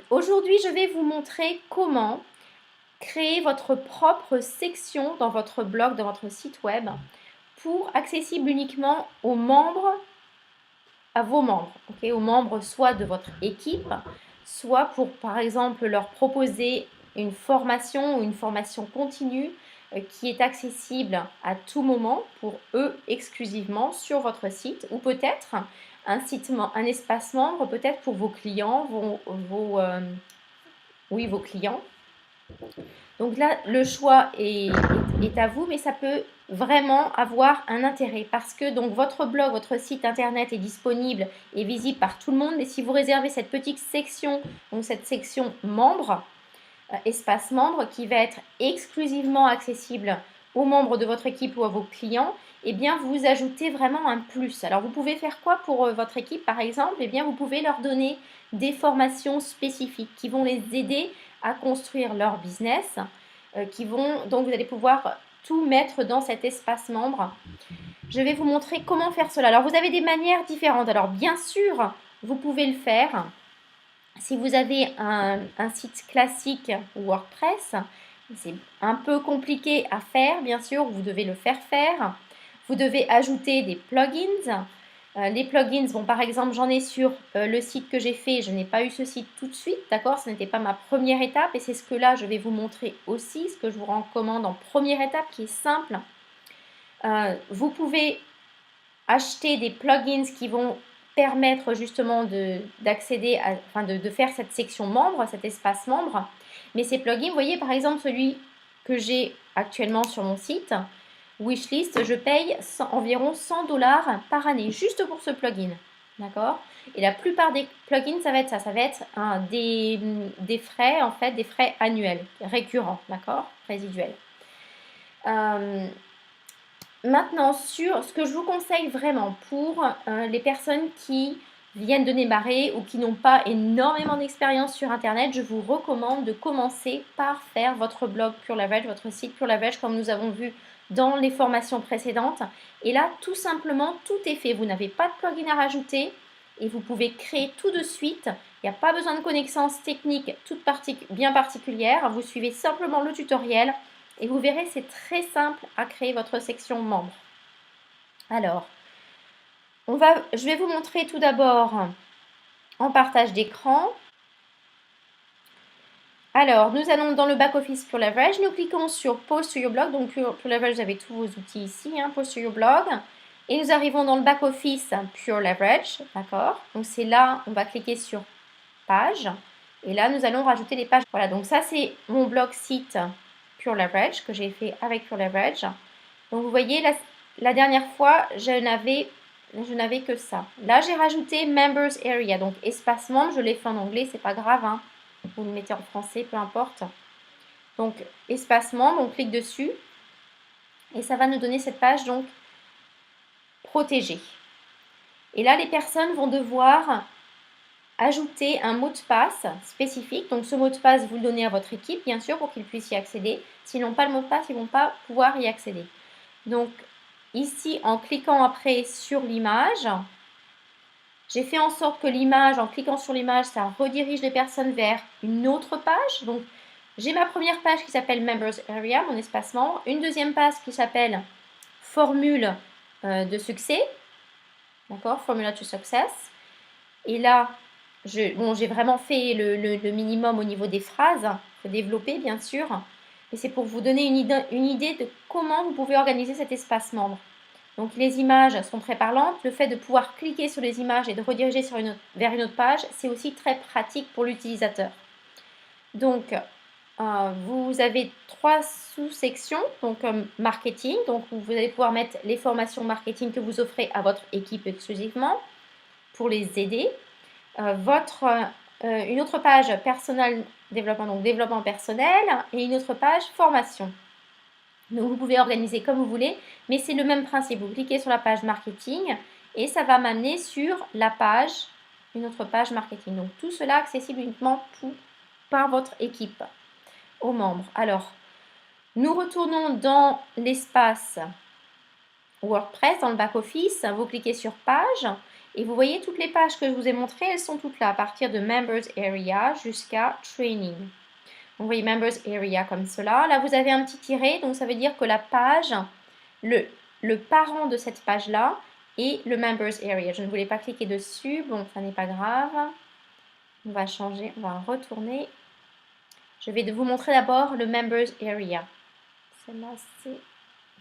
Aujourd'hui, je vais vous montrer comment créer votre propre section dans votre blog, dans votre site web, pour accessible uniquement aux membres, à vos membres, ok, aux membres soit de votre équipe, soit pour par exemple leur proposer une formation ou une formation continue qui est accessible à tout moment pour eux exclusivement sur votre site, ou peut-être un espace membre peut-être pour vos clients, vos clients. Donc là, le choix est à vous, mais ça peut vraiment avoir un intérêt parce que donc votre blog, votre site internet est disponible et visible par tout le monde. Mais si vous réservez cette petite section, donc cette section membre, espace membre, qui va être exclusivement accessible aux membres de votre équipe ou à vos clients, eh bien vous ajoutez vraiment un plus. Alors vous pouvez faire quoi pour votre équipe par exemple? Eh bien vous pouvez leur donner des formations spécifiques qui vont les aider à construire leur business, donc vous allez pouvoir tout mettre dans cet espace membre. Je vais vous montrer comment faire cela. Alors vous avez des manières différentes. Alors bien sûr, vous pouvez le faire si vous avez un site classique WordPress. C'est un peu compliqué à faire, bien sûr, vous devez le faire. Vous devez ajouter des plugins. Les plugins, bon, par exemple, j'en ai sur le site que j'ai fait. Je n'ai pas eu ce site tout de suite, d'accord? Ce n'était pas ma première étape et c'est ce que là, je vais vous montrer aussi, ce que je vous recommande en première étape qui est simple. Vous pouvez acheter des plugins qui vont permettre justement d'accéder de faire cette section membre, cet espace membre. Mais ces plugins, vous voyez par exemple celui que j'ai actuellement sur mon site, Wishlist, je paye environ 100 $ par année juste pour ce plugin. D'accord? Et la plupart des plugins, ça va être ça. Ça va être des frais, en fait, des frais annuels, récurrents, d'accord? Résiduels. Maintenant, sur ce que je vous conseille vraiment pour les personnes qui viennent de démarrer ou qui n'ont pas énormément d'expérience sur Internet, je vous recommande de commencer par faire votre blog Pure Leverage, votre site Pure Leverage, comme nous avons vu dans les formations précédentes. Et là, tout simplement, tout est fait. Vous n'avez pas de plugin à rajouter et vous pouvez créer tout de suite. Il n'y a pas besoin de connaissances techniques bien particulières. Vous suivez simplement le tutoriel. Et vous verrez, c'est très simple à créer votre section membre. Alors, je vais vous montrer tout d'abord en partage d'écran. Alors, nous allons dans le back-office Pure Leverage. Nous cliquons sur Post to your blog. Donc, Pure Leverage, vous avez tous vos outils ici, Post to your blog. Et nous arrivons dans le back-office Pure Leverage. D'accord? Donc, c'est là, on va cliquer sur Page. Et là, nous allons rajouter les pages. Voilà, donc ça, c'est mon blog site Pure Leverage que j'ai fait avec Pure Leverage. Donc vous voyez, la dernière fois, je n'avais que ça. Là, j'ai rajouté Members Area, donc espace membre. Je l'ai fait en anglais, c'est pas grave. Vous le mettez en français, peu importe. Donc espace membre, on clique dessus et ça va nous donner cette page donc protégée. Et là, les personnes vont devoir ajouter un mot de passe spécifique. Donc ce mot de passe, vous le donnez à votre équipe, bien sûr, pour qu'ils puissent y accéder. S'ils n'ont pas le mot de passe, ils ne vont pas pouvoir y accéder. Donc ici, en cliquant après sur l'image, j'ai fait en sorte que l'image, en cliquant sur l'image, ça redirige les personnes vers une autre page. Donc j'ai ma première page qui s'appelle Members Area, mon espace membre. Une deuxième page qui s'appelle Formule de succès. D'accord, Formula to Success. Et là, j'ai vraiment fait le minimum au niveau des phrases. Il faut développer, bien sûr. Mais c'est pour vous donner une idée de comment vous pouvez organiser cet espace membre. Donc les images sont très parlantes. Le fait de pouvoir cliquer sur les images et de rediriger vers une autre page, c'est aussi très pratique pour l'utilisateur. Donc vous avez 3 sous-sections, donc marketing, donc vous allez pouvoir mettre les formations marketing que vous offrez à votre équipe exclusivement pour les aider. Une autre page personnel développement, donc développement personnel, et une autre page formation. Donc vous pouvez organiser comme vous voulez, mais c'est le même principe. Vous cliquez sur la page marketing et ça va m'amener sur une autre page marketing. Donc tout cela accessible uniquement par votre équipe, aux membres. Alors, nous retournons dans l'espace WordPress, dans le back-office. Vous cliquez sur page Et vous voyez, toutes les pages que je vous ai montrées, elles sont toutes là, à partir de Members Area jusqu'à Training. Donc, vous voyez Members Area comme cela. Là, vous avez un petit tiret, donc ça veut dire que la page, le parent de cette page-là est le Members Area. Je ne voulais pas cliquer dessus, bon, ça n'est pas grave. On va changer, on va retourner. Je vais vous montrer d'abord le Members Area. Celle-là, c'est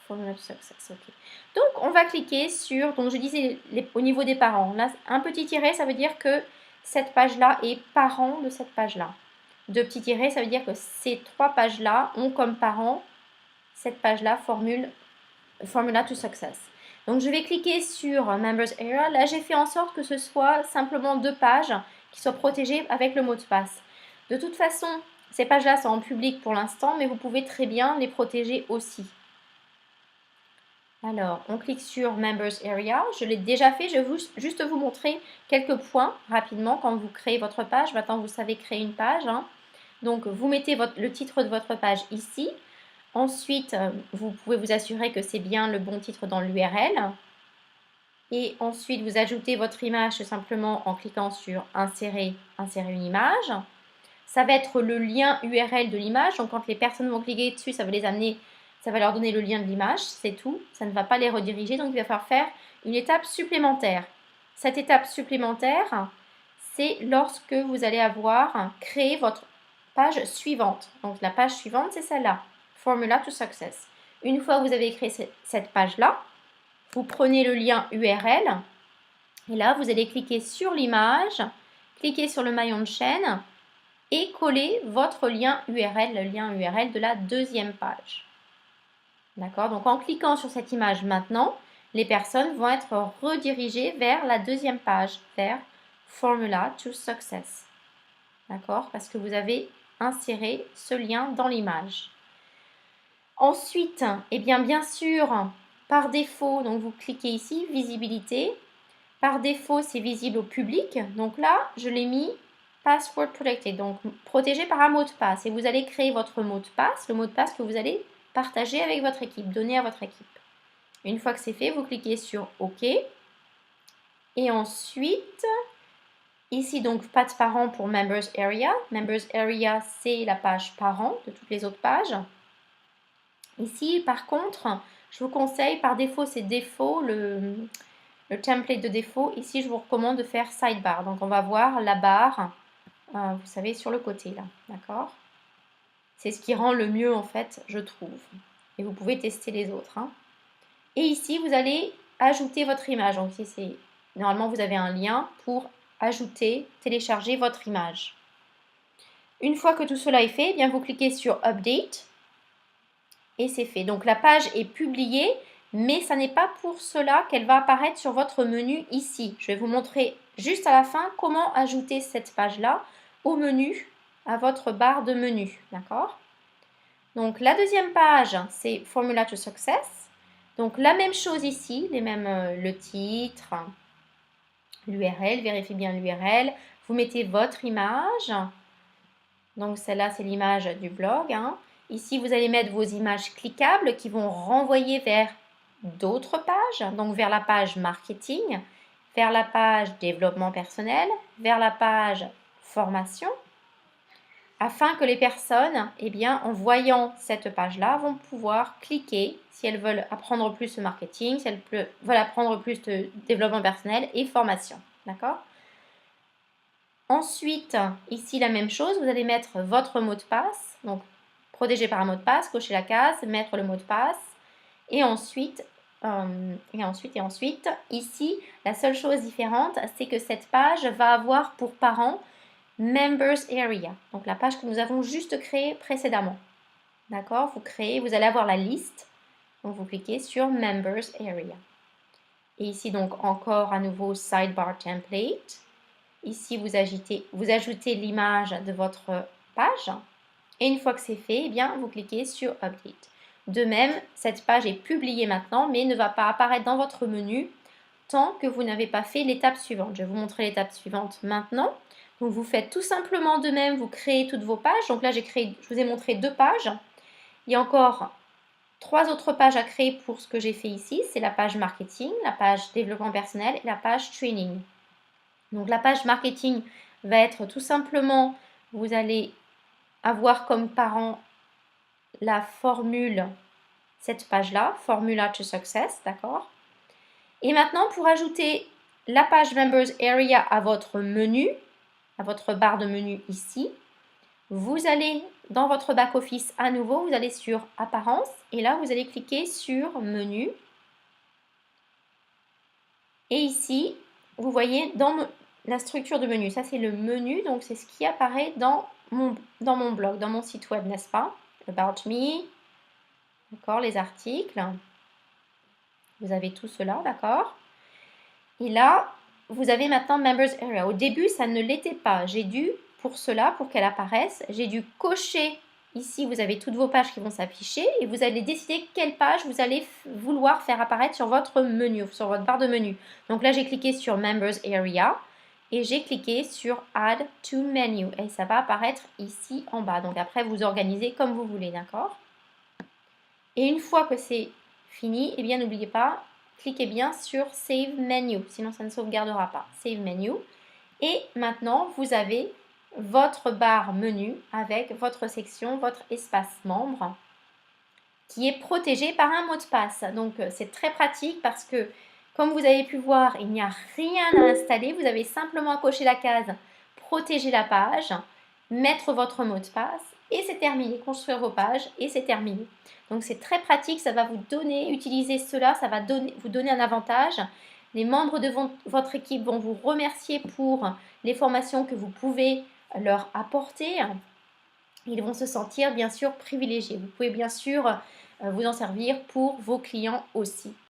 Formula to Success. Ok. Donc, on va cliquer sur, donc je disais au niveau des parents. Là, un petit tiret, ça veut dire que cette page-là est parent de cette page-là. Deux petits tirets, ça veut dire que ces trois pages-là ont comme parent cette page-là, Formula to Success. Donc, je vais cliquer sur Members Area. Là, j'ai fait en sorte que ce soit simplement deux pages qui soient protégées avec le mot de passe. De toute façon, ces pages-là sont en public pour l'instant, mais vous pouvez très bien les protéger aussi. Alors, on clique sur Members Area. Je l'ai déjà fait. Je vais juste vous montrer quelques points rapidement quand vous créez votre page. Maintenant, vous savez créer une page. Hein. Donc, vous mettez le titre de votre page ici. Ensuite, vous pouvez vous assurer que c'est bien le bon titre dans l'URL. Et ensuite, vous ajoutez votre image simplement en cliquant sur Insérer une image. Ça va être le lien URL de l'image. Donc, quand les personnes vont cliquer dessus, ça va les amener, ça va leur donner le lien de l'image. C'est tout. Ça ne va pas les rediriger. Donc, il va falloir faire une étape supplémentaire. Cette étape supplémentaire, c'est lorsque vous allez avoir créé votre page suivante. Donc, la page suivante, c'est celle-là. Formula to Success. Une fois que vous avez créé cette page-là, vous prenez le lien URL. Et là, vous allez cliquer sur l'image, cliquer sur le maillon de chaîne et coller votre lien URL, le lien URL de la deuxième page. D'accord? Donc, en cliquant sur cette image maintenant, les personnes vont être redirigées vers la deuxième page, vers Formula to Success. D'accord? Parce que vous avez inséré ce lien dans l'image. Ensuite, eh bien sûr, par défaut, donc vous cliquez ici, visibilité. Par défaut, c'est visible au public. Donc là, je l'ai mis Password Protected, donc protégé par un mot de passe. Et vous allez créer votre mot de passe, le mot de passe que vous allez partager avec votre équipe, donner à votre équipe. Une fois que c'est fait, vous cliquez sur OK. Et ensuite, ici, donc, pas de parents pour Members Area. Members Area, c'est la page parent de toutes les autres pages. Ici, par contre, je vous conseille, par défaut, c'est défaut, le template de défaut. Ici, je vous recommande de faire sidebar. Donc, on va voir la barre, vous savez, sur le côté, là. D'accord? C'est ce qui rend le mieux, en fait, je trouve. Et vous pouvez tester les autres. Hein. Et ici, vous allez ajouter votre image. Donc, ici, normalement, vous avez un lien pour ajouter, télécharger votre image. Une fois que tout cela est fait, eh bien, vous cliquez sur Update. Et c'est fait. Donc, la page est publiée, mais ça n'est pas pour cela qu'elle va apparaître sur votre menu ici. Je vais vous montrer juste à la fin comment ajouter cette page-là au menu, à votre barre de menu. D'accord? Donc, la deuxième page, c'est Formula to Success. Donc, la même chose ici, le titre, l'URL, vérifiez bien l'URL. Vous mettez votre image. Donc, celle-là, c'est l'image du blog. Hein. Ici, vous allez mettre vos images cliquables qui vont renvoyer vers d'autres pages, donc vers la page marketing, vers la page développement personnel, vers la page formation, afin que les personnes, eh bien, en voyant cette page-là, vont pouvoir cliquer si elles veulent apprendre plus de marketing, si elles veulent apprendre plus de développement personnel et formation. D'accord ? Ensuite, ici, la même chose, vous allez mettre votre mot de passe, donc protégé par un mot de passe, cocher la case, mettre le mot de passe, et ensuite, ici, la seule chose différente, c'est que cette page va avoir pour parent Members Area, donc la page que nous avons juste créée précédemment. D'accord? Vous allez avoir la liste, donc vous cliquez sur Members Area. Et ici, donc, encore à nouveau Sidebar Template. Ici, vous ajoutez l'image de votre page. Et une fois que c'est fait, eh bien, vous cliquez sur Update. De même, cette page est publiée maintenant, mais ne va pas apparaître dans votre menu tant que vous n'avez pas fait l'étape suivante. Je vais vous montrer l'étape suivante maintenant. Donc, vous faites tout simplement de même, vous créez toutes vos pages. Donc là, je vous ai montré 2 pages. Il y a encore 3 autres pages à créer pour ce que j'ai fait ici. C'est la page marketing, la page développement personnel et la page training. Donc la page marketing va être tout simplement, vous allez avoir comme parent la formule, cette page-là, Formula to Success, d'accord? Et maintenant, pour ajouter la page Members Area à votre menu, à votre barre de menu ici, vous allez dans votre back-office à nouveau, vous allez sur Apparence et là, vous allez cliquer sur Menu. Et ici, vous voyez dans la structure de menu, ça c'est le menu, donc c'est ce qui apparaît dans mon blog, dans mon site web, n'est-ce pas? About Me, d'accord, les articles. Vous avez tout cela, d'accord? Et là, vous avez maintenant Members Area. Au début, ça ne l'était pas. J'ai dû, pour cela, pour qu'elle apparaisse, j'ai dû cocher. Ici, vous avez toutes vos pages qui vont s'afficher et vous allez décider quelle page vous allez vouloir faire apparaître sur votre menu, sur votre barre de menu. Donc là, j'ai cliqué sur Members Area et j'ai cliqué sur Add to Menu et ça va apparaître ici en bas. Donc après, vous organisez comme vous voulez, d'accord? Et une fois que c'est fini, eh bien, n'oubliez pas, cliquez bien sur Save Menu, sinon ça ne sauvegardera pas. Save Menu. Et maintenant, vous avez votre barre menu avec votre section, votre espace membre qui est protégé par un mot de passe. Donc, c'est très pratique parce que, comme vous avez pu voir, il n'y a rien à installer. Vous avez simplement à cocher la case protéger la page, mettre votre mot de passe et c'est terminé. Construire vos pages et c'est terminé. Donc, c'est très pratique. Ça va vous donner, utiliser cela, ça va vous donner un avantage. Les membres de votre équipe vont vous remercier pour les formations que vous pouvez leur apporter. Ils vont se sentir bien sûr privilégiés. Vous pouvez bien sûr vous en servir pour vos clients aussi.